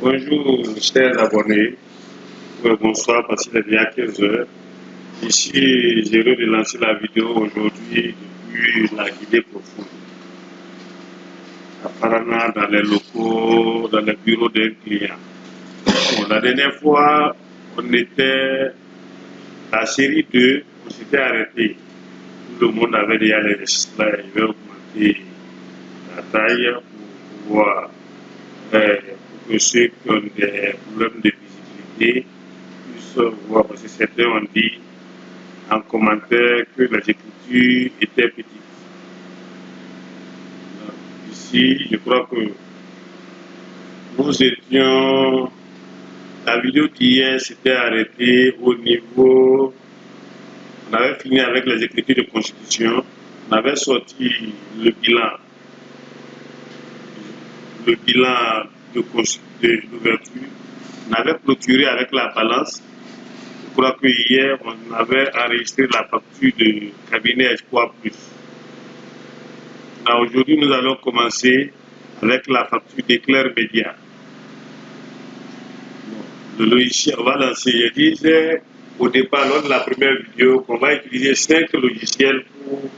Bonjour, chers abonnés. Bonsoir, parce qu'il est déjà 15 heures. Ici, j'ai de lancer la vidéo aujourd'hui depuis la Guinée profonde. Apparemment, dans les locaux, dans les bureaux d'un client. Bon, la dernière fois, on était la série 2, on s'était arrêté. Tout le monde avait déjà les résultats, il avait augmenté la taille pour pouvoir pour que ceux qui ont des problèmes de visibilité puissent voir, parce que certains ont dit en commentaire que les écritures étaient petites. Donc, ici, je crois que nous étions, la vidéo d'hier s'était arrêtée au niveau, on avait fini avec les écritures de constitution, on avait sorti le bilan de l'ouverture, on avait clôturé avec la balance. Je crois que hier, on avait enregistré la facture de cabinet Espoir Plus. Aujourd'hui, nous allons commencer avec la facture d'Éclair Média. Le logiciel, on va lancer. Je disais au départ, lors de la première vidéo, qu'on va utiliser 5 logiciels pour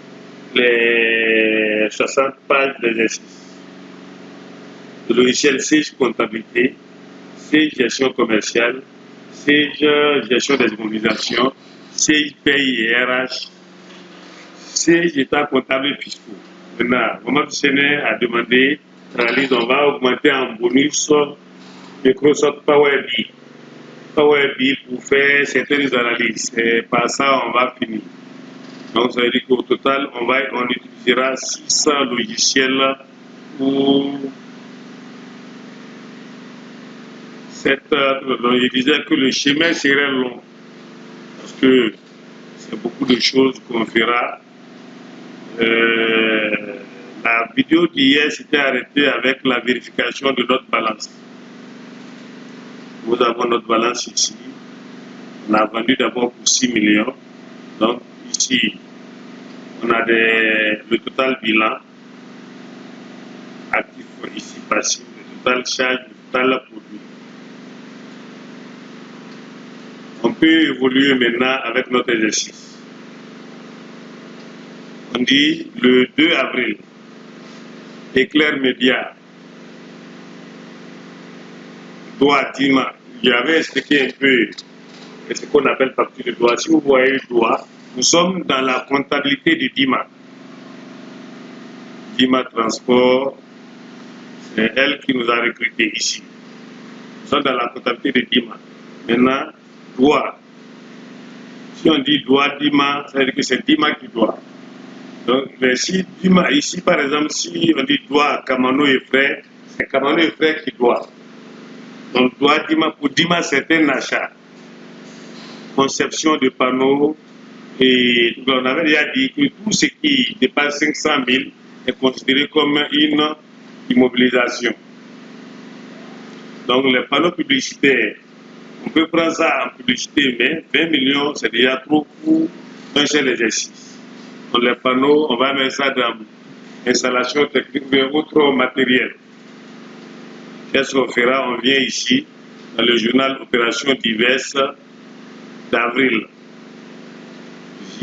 les 60 pages d'exercice. Le logiciel Sage Comptabilité, Sage Gestion Commerciale, Sage Gestion des immobilisations, Sage Paye et RH, Sage État comptable et fiscaux. Maintenant, Mohamed Séné a demandé, on va augmenter en bonus Microsoft Power BI. Power BI pour faire certaines analyses. Et par ça, on va finir. Donc, ça veut dire qu'au total, on utilisera 600 logiciels pour cette. Donc, je disais que le chemin serait long parce que c'est beaucoup de choses qu'on fera. La vidéo d'hier s'était arrêtée avec la vérification de notre balance. Nous avons notre balance ici. On a vendu d'abord pour 6 millions. Donc ici, on a le total bilan, actif ici passif, le total charge, le total produit. On peut évoluer maintenant avec notre exercice. On dit le 2 avril, Éclair Média, doigt DIMA. J'avais expliqué un peu ce qu'on appelle facture de doigt. Si vous voyez doigt, nous sommes dans la comptabilité de DIMA. DIMA Transport, c'est elle qui nous a recrutés ici. Nous sommes dans la comptabilité de DIMA. Maintenant, doigt. Si on dit doigt DIMA, ça veut dire que c'est DIMA qui doit. Donc, mais si DIMA, ici par exemple, si on dit doigt Kamano et Frères, c'est Kamano et Frères qui doit. Donc, doigt DIMA, pour DIMA, c'est un achat. Conception de panneaux, et on avait déjà dit que tout ce qui dépasse 500 000 est considéré comme une immobilisation. Donc les panneaux publicitaires, on peut prendre ça en publicité, mais 20 millions c'est déjà trop pour un seul exercice. Donc les panneaux, on va mettre ça dans l'installation technique de autre matériel. Qu'est-ce qu'on fera? On vient ici dans le journal Opérations diverses d'avril.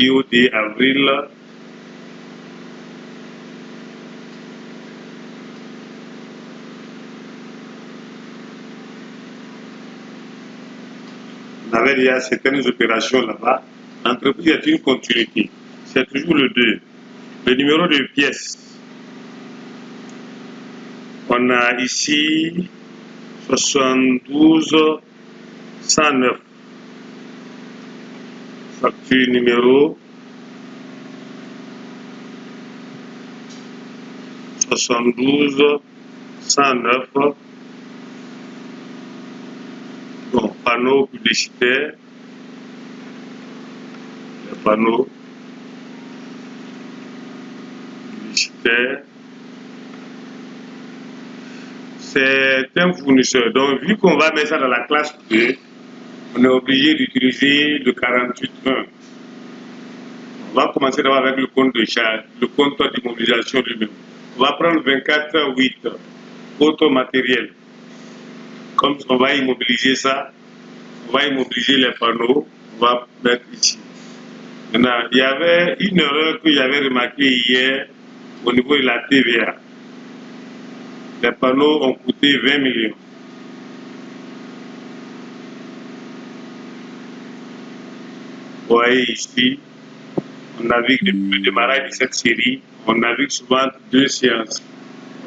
JOD avril. On avait déjà certaines opérations là-bas. L'entreprise est une continuité. C'est toujours le 2. Le numéro de pièce. On a ici 72 109. Facture numéro 72 109. Bon, panneau publicitaire. Les panneaux publicitaires. C'est un fournisseur. Donc, vu qu'on va mettre ça dans la classe 2, on est obligé d'utiliser le 48.1. On va commencer d'abord avec le compte de charge, le compte d'immobilisation lui-même. On va prendre 24.8, autre matériel. Comme on va immobiliser ça, on va immobiliser les panneaux, on va mettre ici. Maintenant, il y avait une erreur que j'avais remarquée hier au niveau de la TVA. Les panneaux ont coûté 20 millions. Vous voyez ici, on navigue depuis le démarrage de cette série, on navigue souvent 2 séances.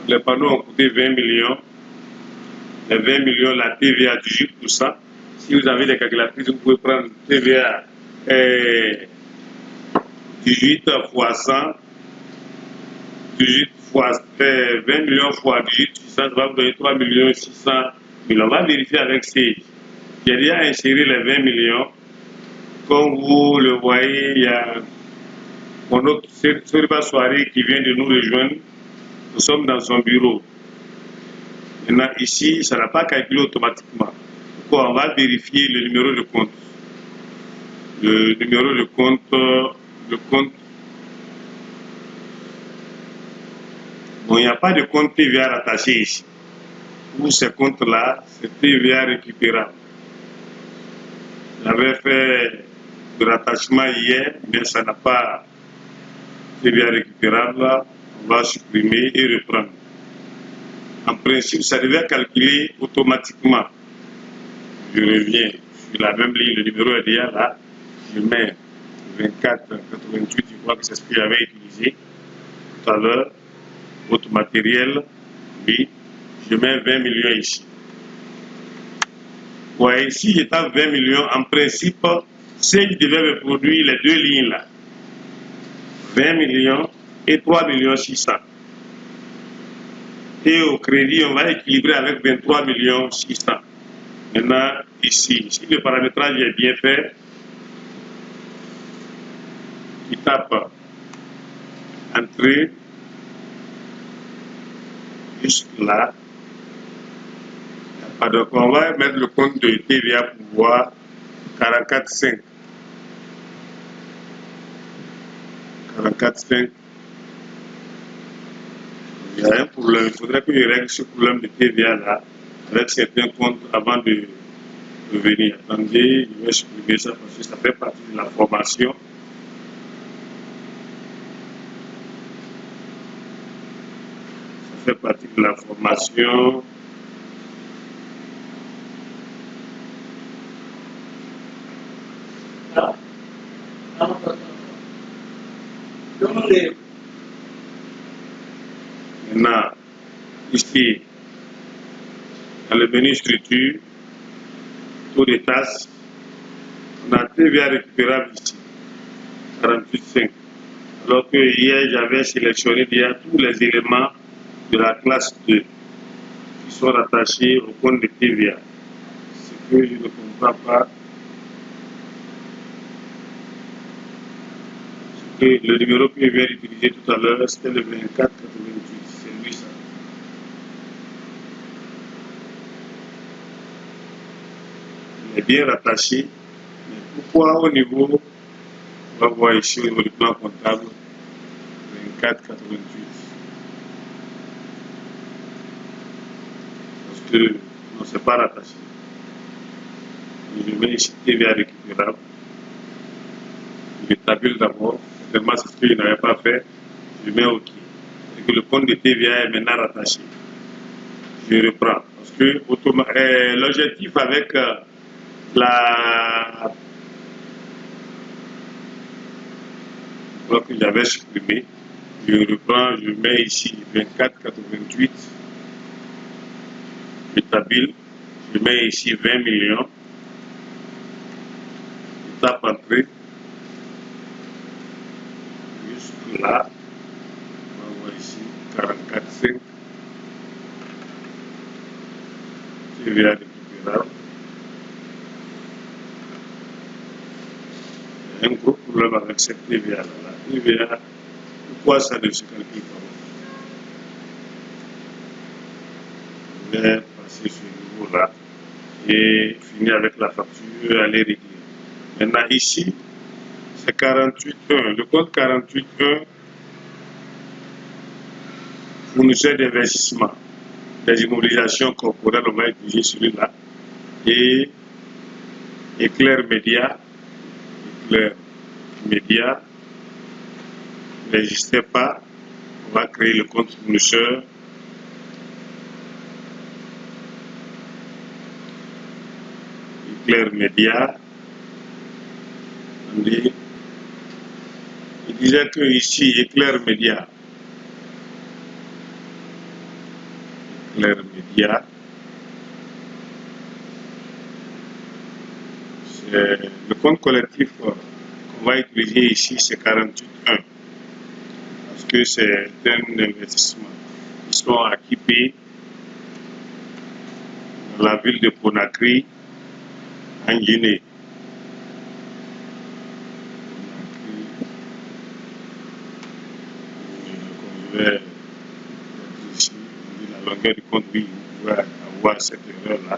Les panneaux ont coûté 20 millions. Les 20 millions, la TVA 18%. Si vous avez des calculatrices, vous pouvez prendre TVA 18 fois 100, 18 fois 20 millions fois 18, ça va vous donner 3 millions 600 000. On va vérifier avec Sage. J'ai déjà inséré les 20 millions. Comme vous le voyez, il y a mon autre soirée qui vient de nous rejoindre. Nous sommes dans son bureau. Maintenant, ici, ça n'a pas calculé automatiquement. Pourquoi? On va vérifier le numéro de compte. Le numéro de compte, bon, il n'y a pas de compte TVA rattaché ici. Pour ces comptes-là, c'est TVA récupérable. J'avais fait le rattachement hier, mais ça n'a pas TVA récupérable. On va supprimer et reprendre. En principe, ça devait calculer automatiquement. Je reviens sur la même ligne, le numéro est déjà là. Je mets 24, 88, je vois que c'est ce que j'avais utilisé tout à l'heure. Votre matériel, oui. Je mets 20 millions ici. Ouais, si j'étais à 20 millions, en principe, c'est qu'il devait me produire les deux lignes là. 20 millions et 3 millions 600. Et au crédit, on va équilibrer avec 23 millions 600. Maintenant, ici, si le paramétrage est bien fait, il tape entrée jusque là. Donc, on va mettre le compte de TVA pour voir 44,5. 44,5. Il y a un problème. Il faudrait que je règle ce problème de TVA là avec certains comptes avant de venir. Attendez, je vais supprimer ça parce que ça fait partie de la formation. Ça fait partie de la formation. Maintenant, ici, dans le menu structure, taux de taxe, on a TVA récupérable ici, 48,5. Alors que hier, j'avais sélectionné déjà tous les éléments de la classe 2 qui sont rattachés au compte de TVA. Ce que je ne comprends pas, c'est que le numéro que je viens d'utiliser tout à l'heure, c'était le 2488. C'est lui ça. Il est bien rattaché. Mais pourquoi au niveau, on va voir ici au niveau du plan comptable, 2488. Parce que non, c'est pas rattaché. Je mets ici TVA récupérable. Je tabule d'abord. Tellement c'est ce que je n'avais pas fait. Je mets OK. Et que le compte de TVA est maintenant rattaché. Je reprends. Parce que l'objectif avec la bloc que j'avais supprimé, je reprends, je mets ici 24,88. Je tabule. Je mets ici 20 millions. Je tape entrée. Jusque là. On va voir ici 44,5. TVA récupérable. Il y a un gros problème avec cette TVA là. La TVA, pourquoi ça ne se calcule pas? Je vais passer ce niveau là et finir avec la facture, aller régler. Maintenant ici, c'est 48,1. Le compte 48,1, fournisseur d'investissement. les immobilisations corporelles, on va utiliser celui-là. Et Éclair Média, n'existait pas, on va créer le compte fournisseur. Éclair Média, il disait que ici, Éclair Média, le compte collectif qu'on va utiliser ici, c'est 48.1 parce que c'est un investissement. Ils sont à Kipé, dans la ville de Conakry, en Guinée. Ici, la longueur du compte, oui, vous pouvez avoir cette erreur-là.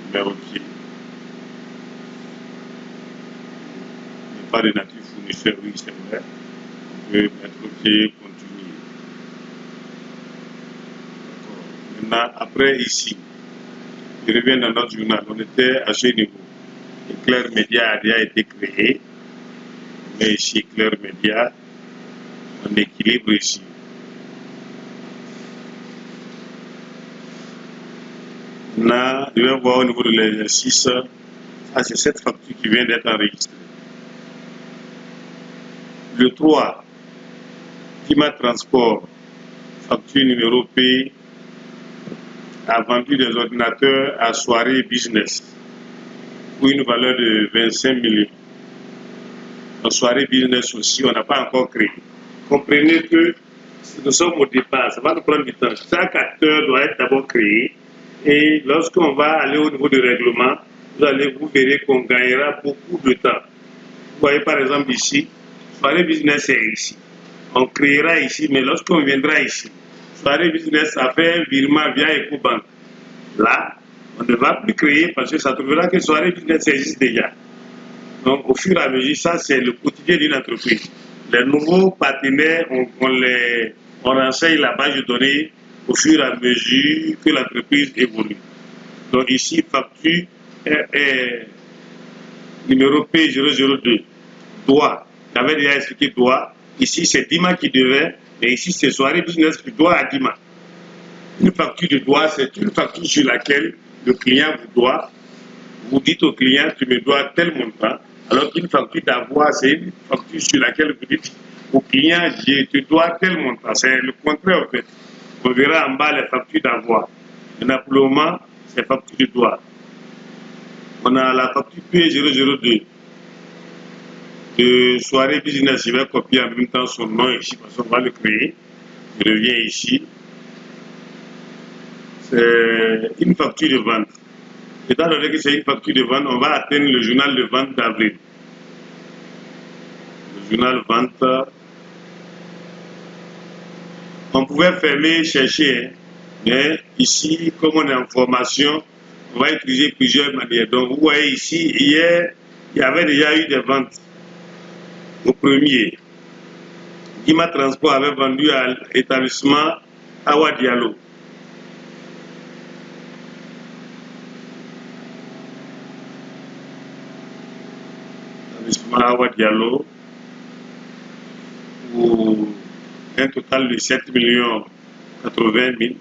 Numéro pied. Pas de nature fournisseur, oui, c'est vrai. On peut mettre pied, continuer. Maintenant, après ici, je reviens dans notre journal. On était à ce niveau. Éclair Média a déjà été créé. On met ici Éclair Média. On équilibre ici. Maintenant, je vais voir au niveau de l'exercice. Ah, c'est cette facture qui vient d'être enregistrée. Le 3, Dima Transport, facture numéro P, a vendu des ordinateurs à Soirée Business pour une valeur de 25 millions. En Soirée Business aussi, on n'a pas encore créé. Comprenez que nous sommes au départ, ça va nous prendre du temps. Chaque acteur doit être d'abord créé et lorsqu'on va aller au niveau du règlement, vous verrez qu'on gagnera beaucoup de temps. Vous voyez par exemple ici, Soirée Business est ici. On créera ici, mais lorsqu'on viendra ici, Soirée Business a fait un virement via EcoBank. Là, on ne va plus créer parce que ça trouvera que Soirée Business existe déjà. Donc, au fur et à mesure, ça, c'est le quotidien d'une entreprise. Les nouveaux partenaires, on renseigne la base de données au fur et à mesure que l'entreprise évolue. Donc, ici, facture numéro P002, doit. J'avais déjà expliqué doit. Ici, c'est Dima qui devait, et ici, c'est Soirée Business qui doit à Dima. Une facture de doigt, c'est une facture sur laquelle le client vous doit. Vous dites au client, tu me dois tel montant, alors qu'une facture d'avoir, c'est une facture sur laquelle vous dites au client, je te dois tel montant. C'est le contraire, en fait. On verra en bas les factures d'avoir. Maintenant, pour le moment, c'est facture de doigt. On a la facture P002 de Soirée Business. Je vais copier en même temps son nom ici, parce qu'on va le créer. Je reviens ici. C'est une facture de vente. Étant donné que c'est une facture de vente, on va atteindre le journal de vente d'avril. Le journal vente. On pouvait fermer, chercher, hein, mais ici, comme on est en formation, on va utiliser plusieurs manières. Donc, vous voyez ici, hier, il y avait déjà eu des ventes. Au premier, Dima Transport avait vendu à l'établissement Awa Diallo. L'établissement Awa Diallo pour un total de 7 80 000.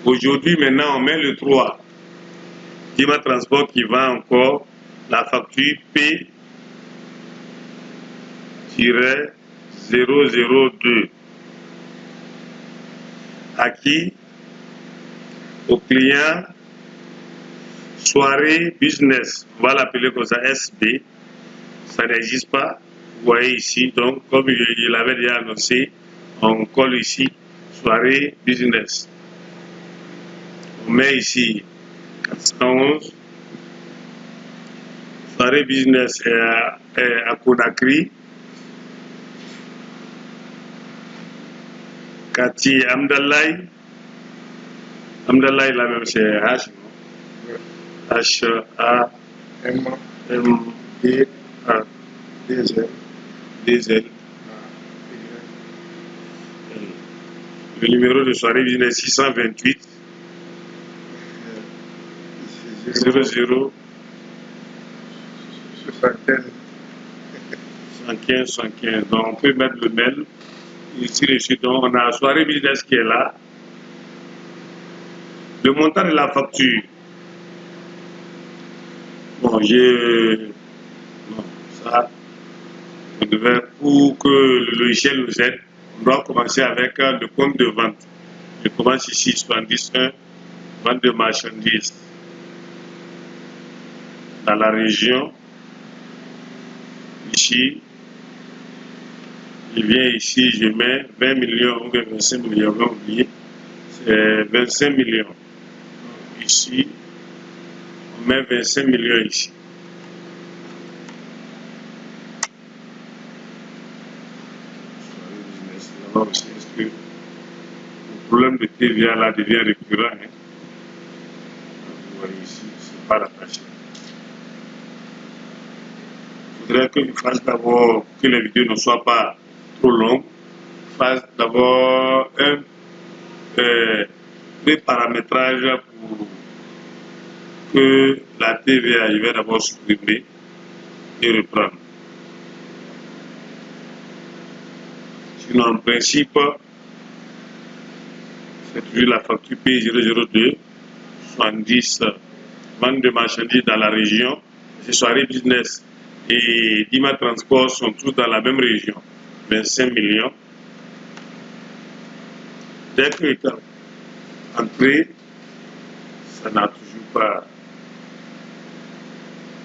Aujourd'hui, maintenant, on met le 3. Dima Transport qui vend encore la facture P-002. À qui? Au client Soirée Business. On va l'appeler comme ça, SB. Ça n'existe pas. Vous voyez ici, donc, comme il l'avait déjà annoncé, on colle ici Soirée Business. On met ici 411. Soirée Business est à Conakry. Quartier Amdalaï. Amdalaï, là même, c'est H, non? H-A-M-D-A-D-Z. Le numéro de soirée business 628 00 75. Donc on peut mettre le mail. Ici, donc on a soirée business qui est là. Le montant de la facture. Bon, ça, on devait, pour que le logiciel nous aide, on doit commencer avec le compte de vente. Je commence ici, 71, vente de marchandises dans la région. Ici, je viens ici, je mets 20 millions ou 25 millions, on va oublier, c'est 25 millions. Donc, ici, on met 25 millions ici. Aussi, est-ce que le problème de TVA là devient récurrent, hein? Vous voyez ici, c'est pas rattaché. Il faudrait que je fasse d'abord, que les vidéos ne soient pas trop longues, fasse d'abord un paramétrage pour que la TVA, je vais d'abord supprimer et reprendre. Sinon, en principe, c'est toujours la facture P002, 70, vente de marchandises dans la région, c'est soirée business et Dima Transport sont tous dans la même région, 25 millions. Dès que est entré, ça n'a toujours pas.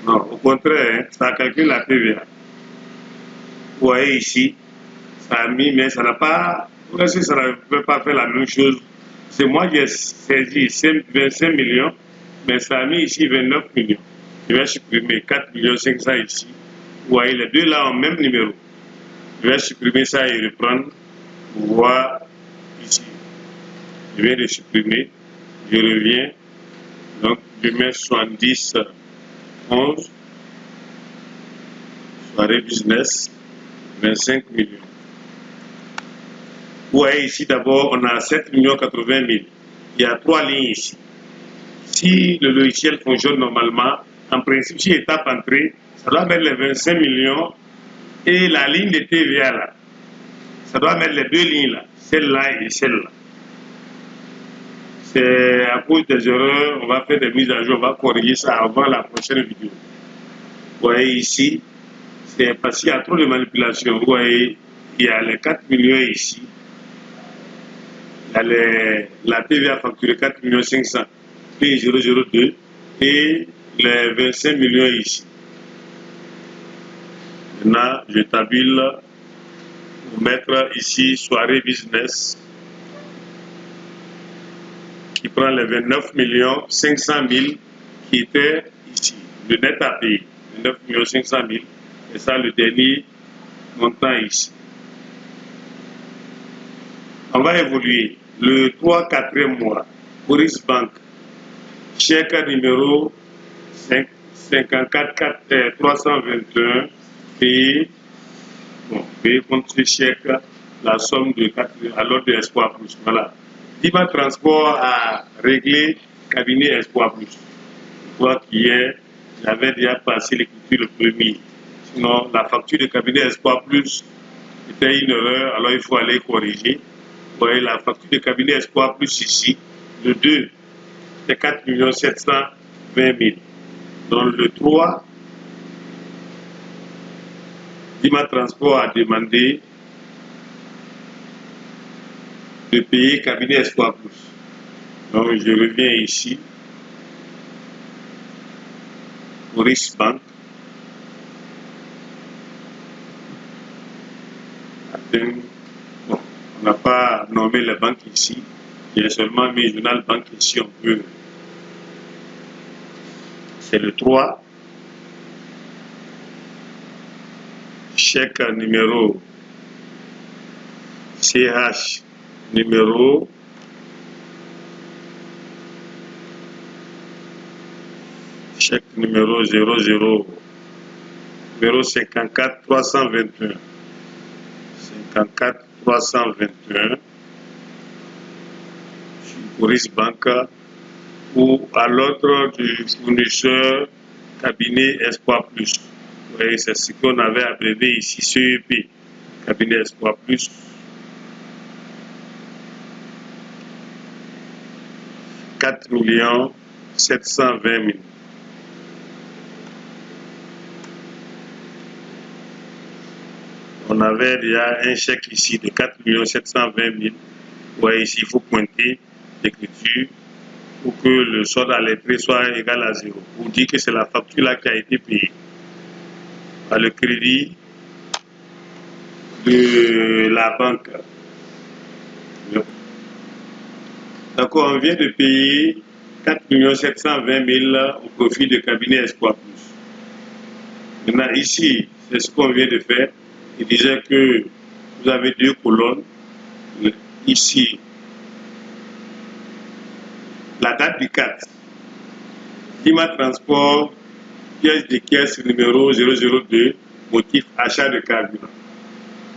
Non, au contraire, hein, ça calcule la TVA. Vous voyez ici, ça a mis, mais ça n'a pas. Vous voyez, ça ne peut pas faire la même chose. C'est moi qui ai saisi 25 millions, mais ça a mis ici 29 millions. Je vais supprimer 4 millions 500 ici. Vous voyez, les deux là ont le même numéro. Je vais supprimer ça et reprendre pour voir ici. Je viens de supprimer, je reviens. Donc, je mets 70, 11, soirée business, 25 millions. Vous voyez ici d'abord, on a 7 80 000. Il y a 3 lignes ici. Si le logiciel fonctionne normalement, en principe, si étape entrée, ça doit mettre les 25 millions et la ligne de TVA là. Ça doit mettre les deux lignes là, celle-là et celle-là. C'est à cause des erreurs, on va faire des mises à jour, on va corriger ça avant la prochaine vidéo. Vous voyez ici, c'est parce qu'il y a trop de manipulations. Vous voyez, il y a les 4 millions ici. Il y a la TVA facturée 4 500 P002 et les 25 millions ici. Maintenant, je tabule pour mettre ici soirée business qui prend les 29 500 000 qui étaient ici. Le net à payer, 29 500 000. Et ça, le dernier montant ici. On va évoluer. Le 3-4e mois, Boris Bank, chèque numéro 54 321, payé contre ce chèque la somme de 4 à l'ordre de Espoir Plus. Voilà. Dima Transport a réglé cabinet Espoir Plus. Je vois qu'hier, j'avais déjà passé l'écriture le premier. Sinon, la facture de cabinet Espoir Plus était une erreur, alors il faut aller corriger. Vous voyez la facture de cabinet Espoir Plus ici, le 2, c'est 4 720 000. Donc le 3, Dima Transport a demandé de payer cabinet Espoir Plus. Donc je reviens ici, Boris Bank. Bon, on n'a pas nommé les banques ici. J'ai seulement mis Journal Banque ici, on peut. C'est le 3. Chèque numéro CH numéro chèque numéro 00 numéro 54 321 54 321 Coris Bank, ou à l'autre du fournisseur cabinet Espoir Plus. C'est ce qu'on avait abrévé ici, CEP, cabinet Espoir Plus. « 4 720 000. On avait déjà un chèque ici de 4 720 000. Ouais, ici, il faut pointer l'écriture pour que le solde à l'entrée soit égal à 0. Pour dire que c'est la facture là qui a été payée. Par le crédit de la banque. D'accord, on vient de payer 4 720 000 au profit du cabinet Espoir Plus. Maintenant, ici, c'est ce qu'on vient de faire. Il disait que vous avez deux colonnes. Ici, la date du 4. Dima Transport, pièce de caisse numéro 002, motif achat de carburant.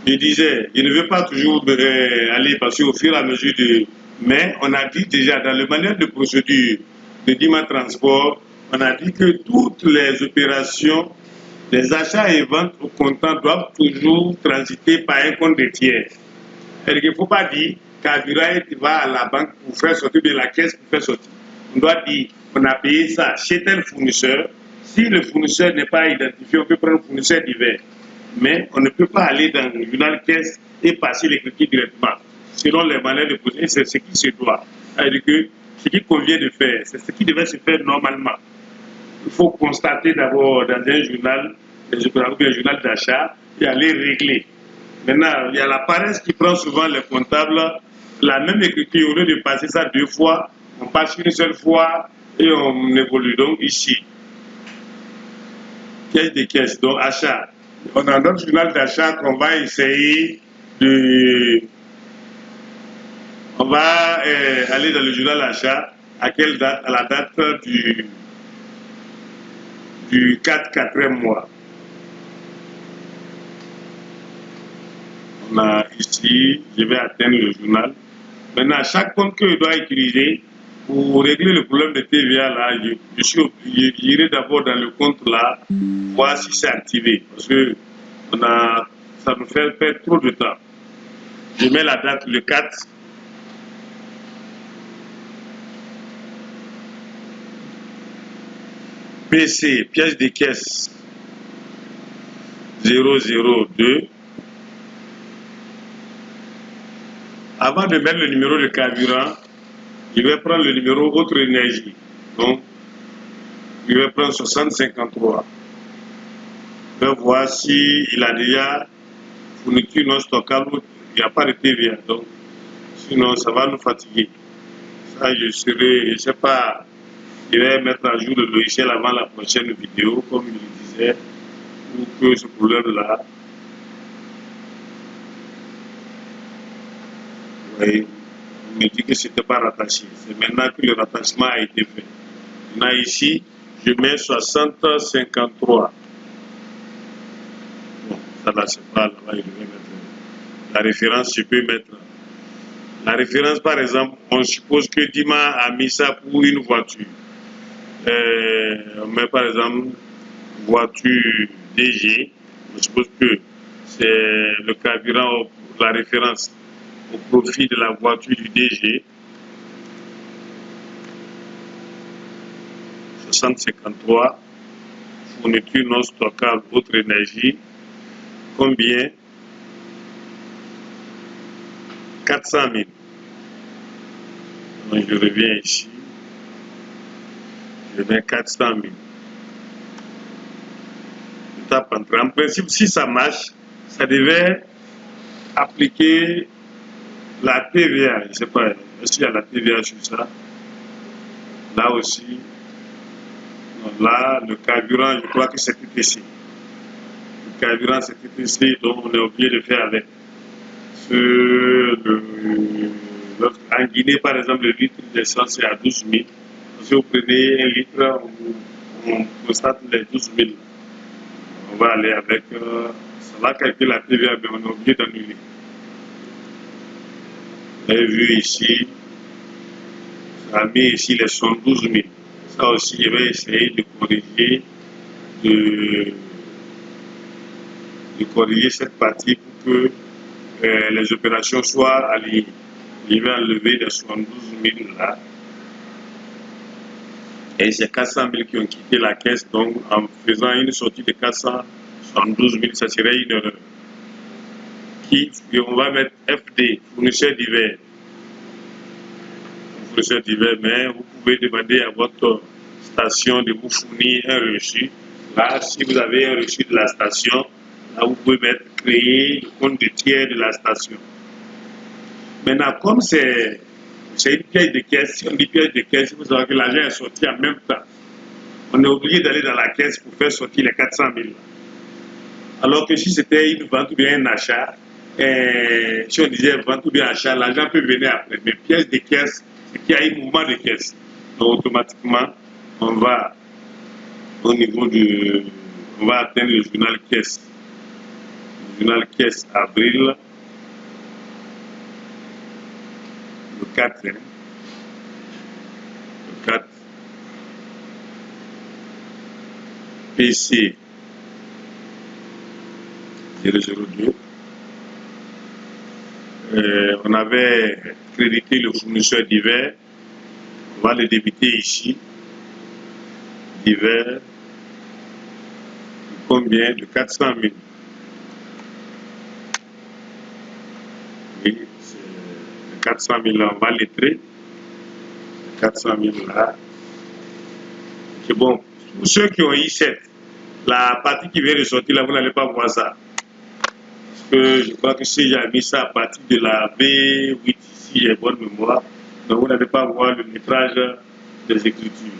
Je disais, je ne veux pas toujours aller parce qu'au fur et à mesure de... Mais on a dit déjà dans le manuel de procédure de Dima Transport, on a dit que toutes les opérations, les achats et ventes au comptant doivent toujours transiter par un compte de tiers. Il ne faut pas dire carburant va à la banque pour faire sortir de la caisse pour faire sortir. On doit dire on a payé ça chez tel fournisseur. Si le fournisseur n'est pas identifié, on peut prendre un fournisseur divers. Mais on ne peut pas aller dans le journal caisse et passer l'écriture directement. Selon les manières de poser, c'est ce qui se doit. C'est-à-dire que ce qu'il convient de faire, c'est ce qui devait se faire normalement. Il faut constater d'abord dans un journal, un journal d'achat, et aller régler. Maintenant, il y a la paresse qui prend souvent les comptables, la même écriture, au lieu de passer ça 2 fois, on passe une seule fois et on évolue. Donc ici, pièce de caisse, donc achat. On a notre journal d'achat qu'on va essayer de... On va aller dans le journal d'achat. À quelle date? À la date du 4e mois. On a ici, je vais atteindre le journal. Maintenant, chaque compte que je dois utiliser pour régler le problème de TVA, là, j'irai d'abord dans le compte là, voir si c'est activé. Parce que ça nous fait perdre trop de temps. Je mets la date le 4. PC, pièce de caisse 002. Avant de mettre le numéro de carburant, je vais prendre le numéro autre énergie. Donc, je vais prendre 6053. Je vais voir s'il a déjà fourniture non stockable, il n'y a pas de TVA. Donc, sinon, ça va nous fatiguer. Ça, je sais pas, je vais mettre à jour le logiciel avant la prochaine vidéo, comme je le disais, pour que ce problème-là. Oui, on me dit que ce n'était pas rattaché. C'est maintenant que le rattachement a été fait. Maintenant, ici, je mets 6053. Bon, ça là, c'est pas là, je vais mettre la référence, je peux mettre. La référence, par exemple, on suppose que Dima a mis ça pour une voiture. On met par exemple voiture DG. On suppose que c'est le carburant, la référence au profit de la voiture du DG. 6053. Fourniture non stockable, autre énergie. Combien? 400 000. Donc je reviens ici. Je mets 400 000. Je tape entrée. En principe, si ça marche, ça devait appliquer la TVA. Je ne sais pas, est-ce qu'il y a la TVA sur ça? Là aussi. Donc là, le carburant, je crois que c'est TTC. Le carburant, c'est TTC, donc on est obligé de faire avec. En Guinée, par exemple, le litre d'essence est à 12 000. Si vous prenez un litre, on constate les 12 000. On va aller avec... ça va calculer la TVA, mais on est obligé d'annuler. Vous avez vu ici, a mis ici les 112 000. Ça aussi, je vais essayer de corriger, de corriger cette partie pour que les opérations soient alignées. Je vais enlever les 72 000 là. Et c'est 400 000 qui ont quitté la caisse. Donc, en faisant une sortie de 472 000, ça serait une erreur. On va mettre FD, fournisseur divers. Fournisseur divers, mais vous pouvez demander à votre station de vous fournir un reçu. Là, si vous avez un reçu de la station, là, vous pouvez mettre créer le compte de tiers de la station. Maintenant, comme c'est une pièce de caisse, si on dit pièce de caisse, vous savez que l'argent est sorti en même temps. On est obligé d'aller dans la caisse pour faire sortir les 400 000. Alors que si c'était une vente ou bien un achat, si on disait vente ou bien achat, l'argent peut venir après. Mais pièce de caisse, c'est qu'il y a un mouvement de caisse. Donc automatiquement, on va au niveau du... On va atteindre le journal caisse. Le journal caisse avril. Le 4. Le 4. PC 002. On avait crédité le fournisseur divers. On va le débiter ici. Divers. Combien? De 400 000. Oui, c'est 400 000 là, on va lettrer. 400 000 là. C'est bon. Pour ceux qui ont I7, la partie qui vient de sortir là, vous n'allez pas voir ça. Parce que je crois que si j'ai mis ça à partir de la V8 ici, j'ai bonne mémoire, donc vous n'allez pas voir le métrage des écritures.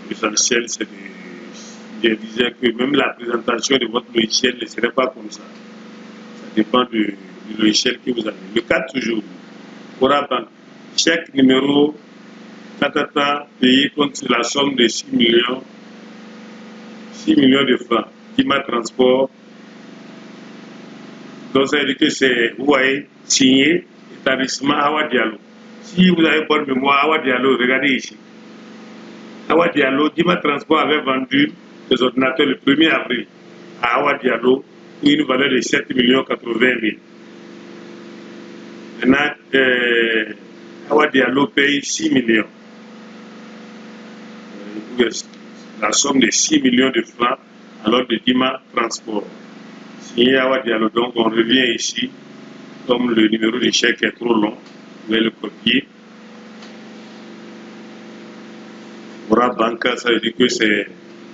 L'essentiel, c'est de... Je disais que même la présentation de votre logiciel ne serait pas comme ça. Ça dépend du logiciel que vous avez. Le 4 toujours. Orabank. Chèque numéro Tatata payé contre la somme de 6 millions de francs. Dima Transport. Donc ça veut dire que c'est, vous voyez, signé établissement Awa Diallo. Si vous avez bonne mémoire, Awa Diallo, regardez ici. Awa Diallo, Dima Transport avait vendu des ordinateurs le 1er avril à Awa Diallo pour une valeur de 7 80 000. Maintenant, Awa Diallo paye 6 millions. La somme de 6 millions de francs alors de Dima Transport. Signé Awa Diallo, donc on revient ici. Comme le numéro de chèque est trop long, vous allez le copier. Orabank, ça veut dire que c'est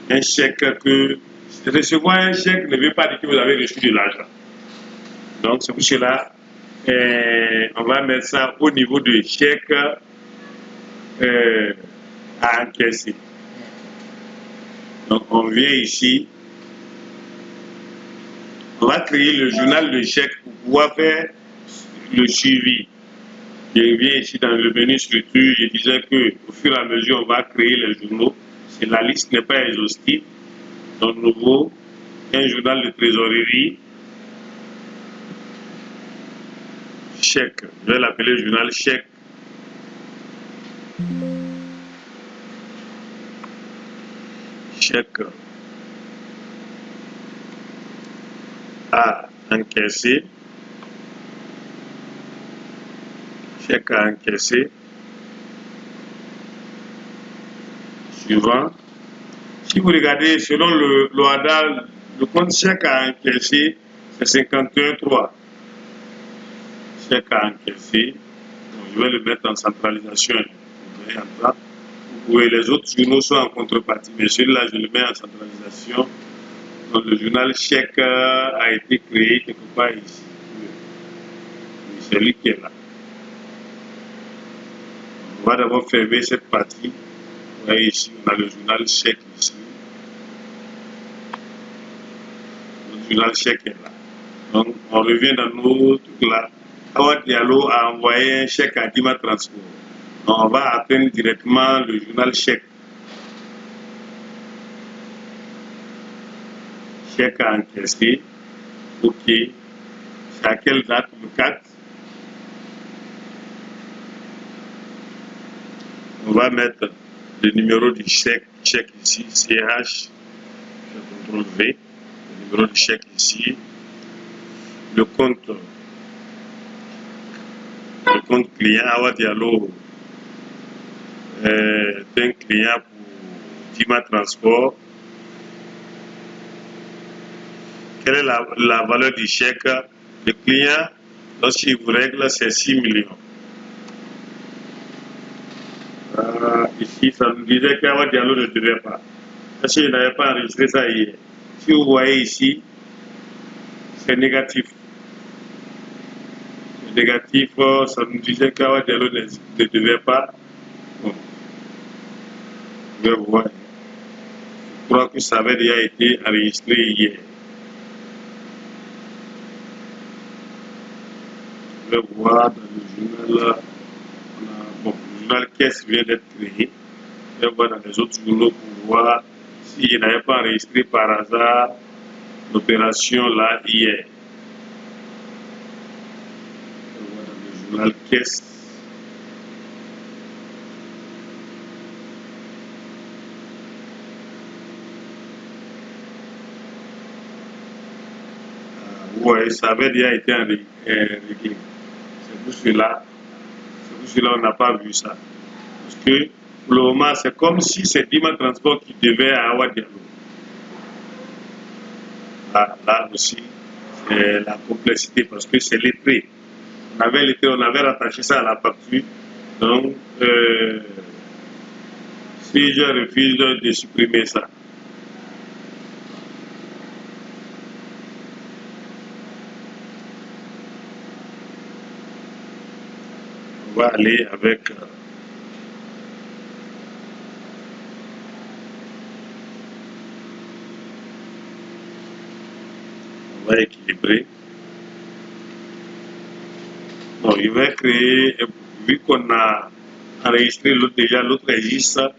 un chèque que... Recevoir un chèque ne veut pas dire que vous avez reçu de l'argent. Donc c'est pour cela, on va mettre ça au niveau du chèque à encaisser. Donc on vient ici, on va créer le journal de chèque pour pouvoir faire le suivi. Je viens ici dans le menu structure, je disais qu'au fur et à mesure, on va créer les journaux. La liste n'est pas exhaustive. Donc, nouveau, un journal de trésorerie, chèque. Je vais l'appeler journal chèque. Chèque à encaisser. Chèque à encaisser. Suivant. Si vous regardez, selon le HADA, le compte chèque à encaisser, c'est 51,3. Chèque à encaisser. Donc, je vais le mettre en centralisation. Vous pouvez, les autres journaux sont en contrepartie, mais celui-là, je le mets en centralisation. Donc, le journal chèque a été créé quelque part ici. C'est lui qui est là. On va d'abord fermer cette partie. Vous voyez ici, on a le journal chèque ici. Le journal chèque est là. Donc, on revient dans nos trucs là. Awa Diallo a envoyé un chèque à Dima Transport. Donc, on va atteindre directement le journal chèque. Chèque à encaisser. OK. C'est à quelle date? Le 4. On va mettre le numéro du chèque ici, CH, je CTRL V, le numéro du chèque ici, le compte client Awa Diallo d'un client pour Dima Transport. Quelle est la valeur du chèque? Le client, lorsqu'il vous règle, c'est 6 millions. Ici, ça nous disait qu'Awa Diallo ne devait pas. Parce qu'il n'avait pas enregistré ça hier. Si vous voyez ici, c'est négatif. C'est négatif, ça nous disait qu'Awa Diallo ne devait pas. Bon. Je vais voir. Je crois que ça avait déjà été enregistré hier. Je vais voir dans le journal. Bon, le journal caisse vient d'être créé. Je vais voir dans les autres journaux pour voir s'il n'avait pas enregistré par hasard l'opération là hier. Je vais voir dans le journal caisse. Oui, ça avait déjà été réglé. C'est pour cela on n'a pas vu ça. Parce que pour le moment, c'est comme si c'est Dima Transport qui devait à Awa Diallo. Là aussi, c'est la complexité parce que c'est lettré. On avait rattaché ça à la facture. Donc, si je refuse de supprimer ça, on va aller avec on va équilibrer. Bon, il va créer, vu qu'on a enregistré déjà l'autre registre,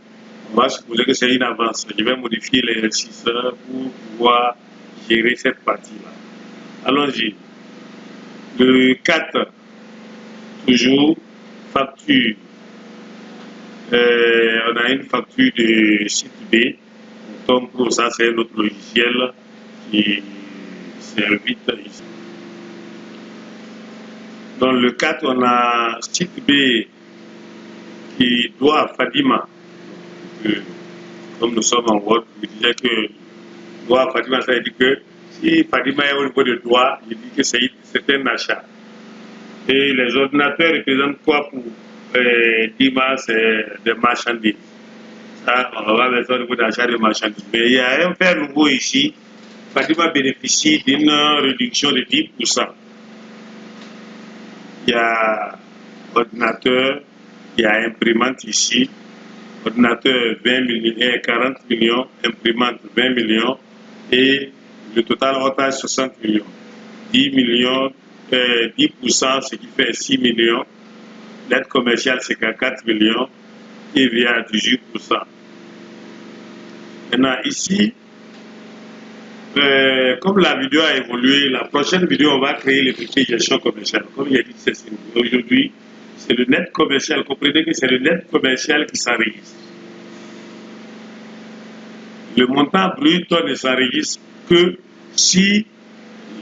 on va supposer que c'est une avance. Je vais modifier l'exercice pour pouvoir gérer cette partie-là. Allons-y. Le 4, toujours, facture. On a une facture de site B. Tom Pro, ça c'est notre logiciel qui s'invite ici. Dans le 4, on a site B qui doit à Fadima. Comme nous sommes en Word, je disais que doigt à Fadima, ça veut dire que si Fadima est au niveau de doigt, je dis que c'est un achat. Et les ordinateurs représentent quoi pour Dima? C'est des marchandises. Ça, on va mettre ça au niveau d'achat de marchandises. Mais il y a un fait nouveau ici. Fadima bénéficie d'une réduction de 10%. Il y a ordinateur, il y a imprimante ici. Ordinateur 20 millions, 40 millions, imprimante 20 millions et le total otage 60 millions. 10 millions, 10%, ce qui fait 6 millions. L'aide commerciale, c'est 4 millions et via 18%. Maintenant, ici, comme la vidéo a évolué, la prochaine vidéo, on va créer les fichiers gestion commerciale. Comme il a dit, aujourd'hui, c'est le net commercial. Comprenez que c'est le net commercial qui s'enregistre. Le montant brut ne s'enregistre que si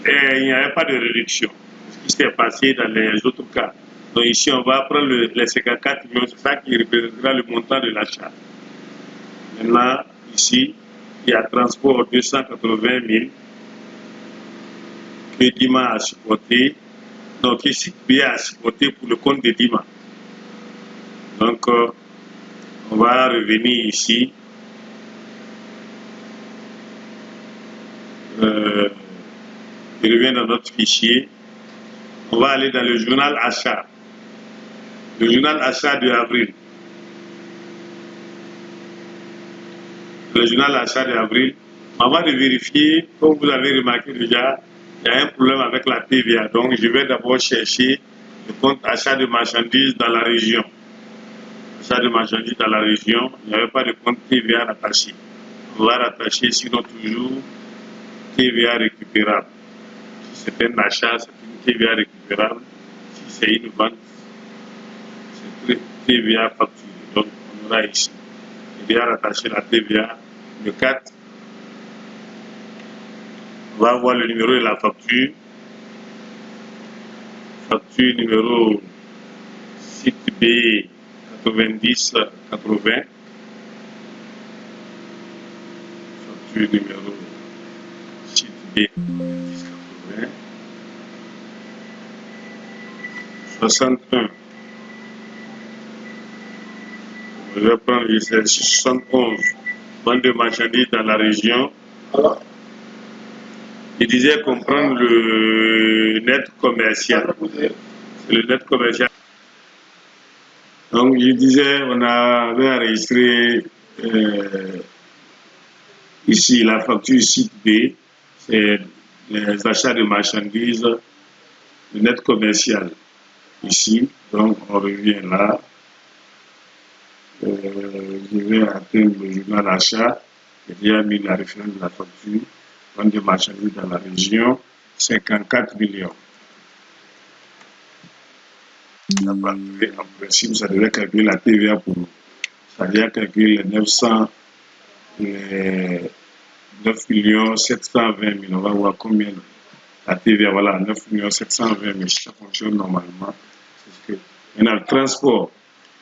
il n'y avait pas de réduction. Ce qui s'est passé dans les autres cas. Donc ici, on va prendre les 54 millions, c'est ça qui représentera le montant de l'achat. Maintenant, ici, il y a transport 280 000 que Dima a supporté, donc que SITB a supporté pour le compte de Dima. Donc, on va revenir ici. Je reviens dans notre fichier. On va aller dans le journal achat. Le journal achat de avril. Le journal achat de avril. Avant de vérifier, comme vous avez remarqué déjà, il y a un problème avec la TVA. Donc, je vais d'abord chercher le compte achat de marchandises dans la région. Achat de marchandises dans la région, il n'y avait pas de compte TVA rattaché. On va rattacher, sinon toujours TVA récupérable. Si c'est un achat, c'est une TVA récupérable. Si c'est une vente, c'est TVA facturée. Donc, on On a ici. Il y a rattaché la TVA. Le 4. On va avoir le numéro de la facture. Facture numéro site B 9080. Facture numéro site B 9080. 61. Je vais prendre les 71. Vente de marchandises dans la région. Il disait qu'on prend le net commercial. Le net commercial. Donc, je disais, on avait enregistré ici la facture site B, c'est les achats de marchandises, le net commercial. Ici, donc on revient là. Je vais atteindre le journal achat. J'ai déjà mis la référence de la facture. Vente de marchandises dans la région, 54 millions. En principe, ça devait calculer la TVA pour nous. Ça devait calculer les 9 millions 720 000. On va voir combien la TVA. Voilà, 9 millions 720 000. Ça fonctionne normalement. Maintenant, le transport.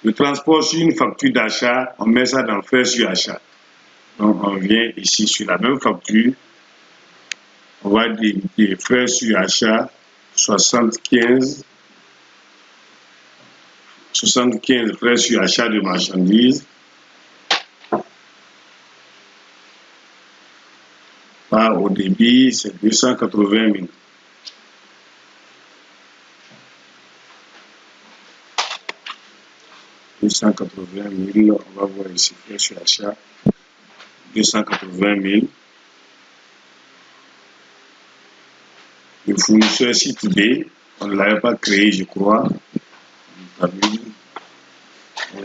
Le transport, sur une facture d'achat, on met ça dans frais sur achat. Donc, on vient ici sur la même facture. On va débiter frais sur achat 75 frais sur achat de marchandises. Par au débit, c'est 280 000. On va voir ici frais sur achat 280 000. Le fournisseur site B, on ne l'avait pas créé, je crois. On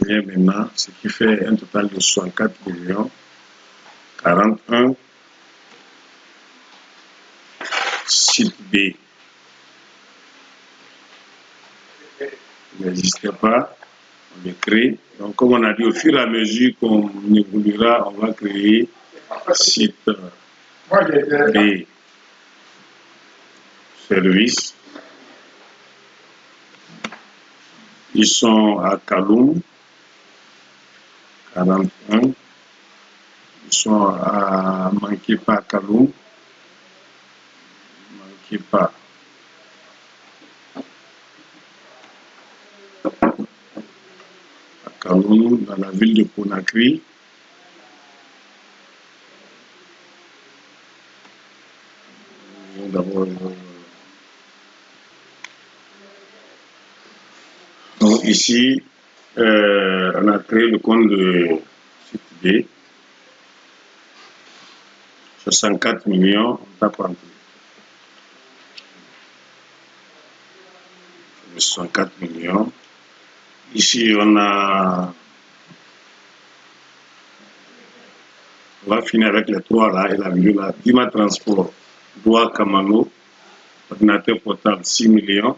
vient maintenant, ce qui fait un total de 64 millions 41 site B. Il n'existait pas, on le crée. Donc, comme on a dit, au fur et à mesure qu'on évoluera, on va créer site B service. Ils sont à Kaloum, 41. Ils sont à Mankepa, Kaloum. Mankepa. À Kaloum, dans la ville de Conakry. D'abord, donc ici, on a créé le compte de site B. 64 millions, on tape en plus. 64 millions. Ici, on va finir avec les trois là, et la vidéo là. Dima Transport, Doua Kamano, ordinateur portable 6 millions.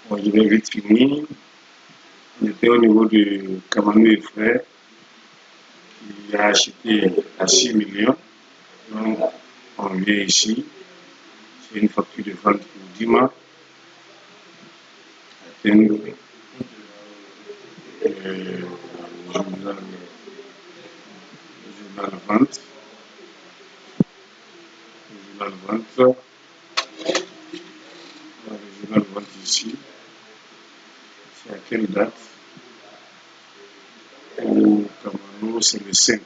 Bon, je vais vite finir. On était au niveau de Kamano et Frères. Il a acheté à 6 millions. Donc, on vient ici. C'est une facture de vente pour Dima. Le journal vente. Le journal vente ici. C'est à quelle date? Au Cameroun, c'est le 5.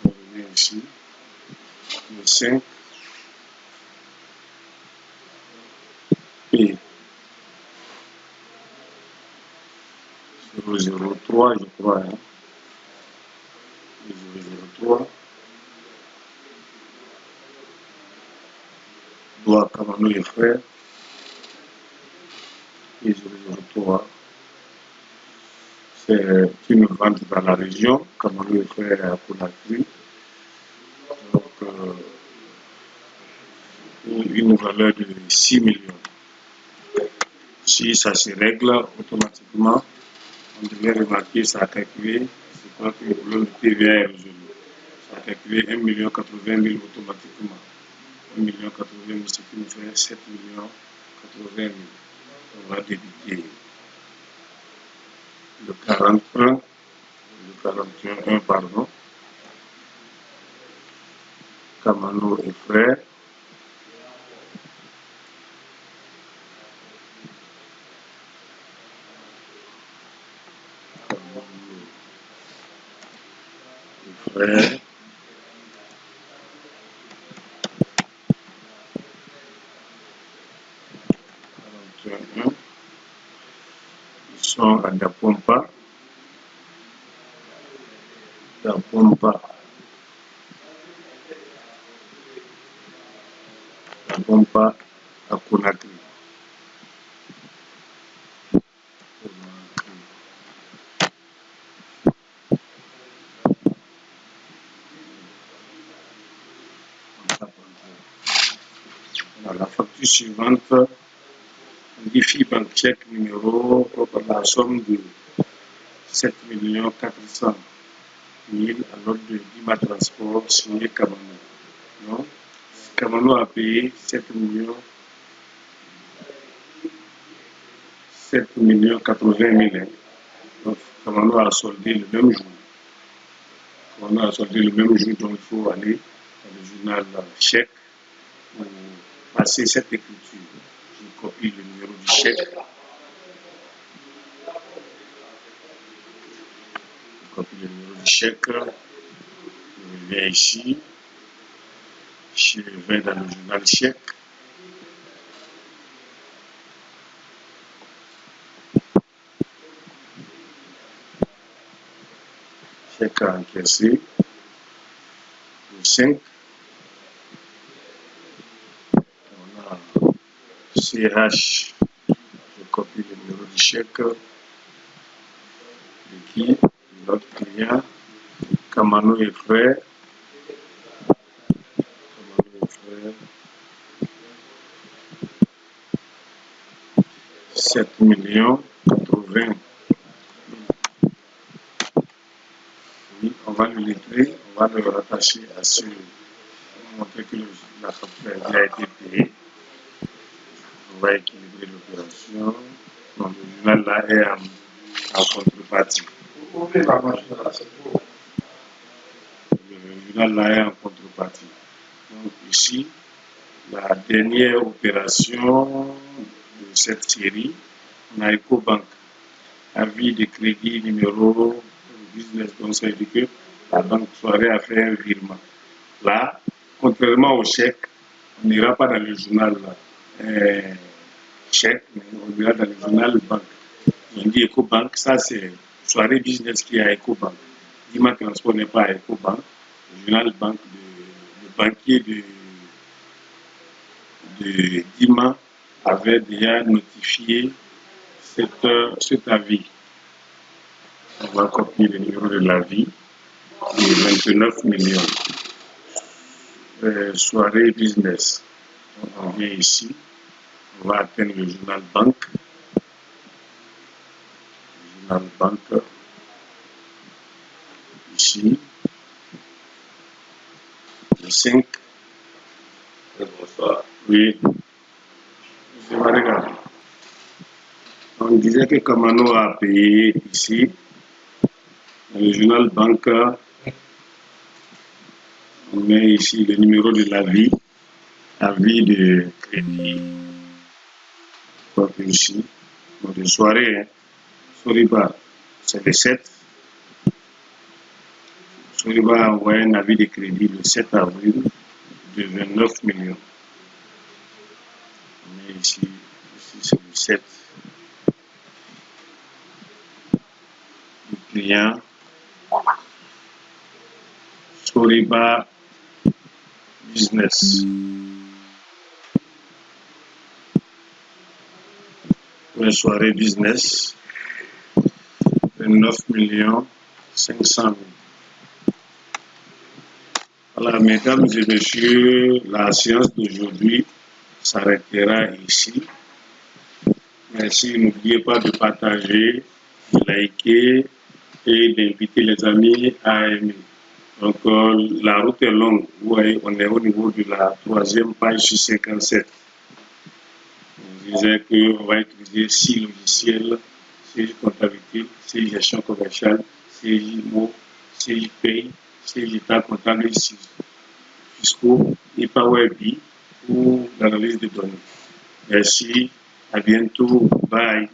On revient ici. Le 5. Et 003, je crois. Hein? 003. Doua Kamano et Frères. Et 003. C'est une vente dans la région. Kamano et Frères à Conakry. Donc, une valeur de 6 millions. Ici, ça se règle automatiquement. On devait remarquer, ça a calculé, c'est quoi que le problème de TVA est résolu. Ça a calculé 1 080 000 automatiquement. 1 080 000, ce qui nous fait 7 080 000. On va débiter le 41, pardon. Kamano et frères. Frères. 41. Ils sont à Dapompa. Dapompa à Conakry. La facture suivante, DIFI Banque Tchèque numéro pour la somme de 7 400 000 à l'ordre de Dima Transport signé Kamano. Non, Kamano a payé 7 80 000. Donc Kamano a soldé le même jour. Kamano a soldé le même jour, donc il faut aller dans le journal chèque pour passer cette écriture. Je copie le numéro du chèque. Je copie le numéro du chèque. Je viens ici. Je vais dans le journal chèque. Chèque à encaisser. Le 5. On a CH. Je copie le numéro du chèque. De qui? L'autre client. Kamano et frères. 7 80 000. Oui, on va le lettrer, on va le rattacher à ce. On va montrer que la facture a été payée. On va équilibrer l'opération. Donc le journal là est en contrepartie. Le journal là est en contrepartie. Donc ici, la dernière opération de cette série, on a EcoBank. Avis de crédit numéro business, donc ça veut dire que la banque soirée a fait un virement. Là, contrairement au chèque, on n'ira pas dans le journal chèque, mais on ira dans le journal banque. On dit EcoBank, ça c'est soirée business qui est à EcoBank. Dima Transport n'est pas à EcoBank. Le journal banque, le banquier de Dima avait déjà notifié cet avis. On va copier le numéro de l'avis de 29 millions. Soirée business. Donc, on vient ici. On va atteindre le journal banque. Le journal banque. Ici. Le 5. Bonsoir. Oui. Je vais regarder. On disait que Kamano a payé ici. Dans le journal banque. On met ici le numéro de l'avis. Avis de crédit. Donc ici. Donc de soirée. Hein. Soriba, c'est le 7. Soriba a envoyé un avis de crédit le 7 avril de 29 millions. On met ici c'est le 7. Le client Soriba Business. Une soirée business. 29 500 000. Voilà, mesdames et messieurs, la séance d'aujourd'hui s'arrêtera ici. Merci, n'oubliez pas de partager, de liker et d'inviter les amis à aimer. Donc, la route est longue. Vous voyez, on est au niveau de la 3e page sur 57. On disait qu'on va utiliser 6 logiciels, CJ Comptabilité, CJ Gestion Commerciale, CJ Mo, CJ Paye, CJ État Comptable et fiscaux et Power BI pour l'analyse de données. Merci, à bientôt, bye.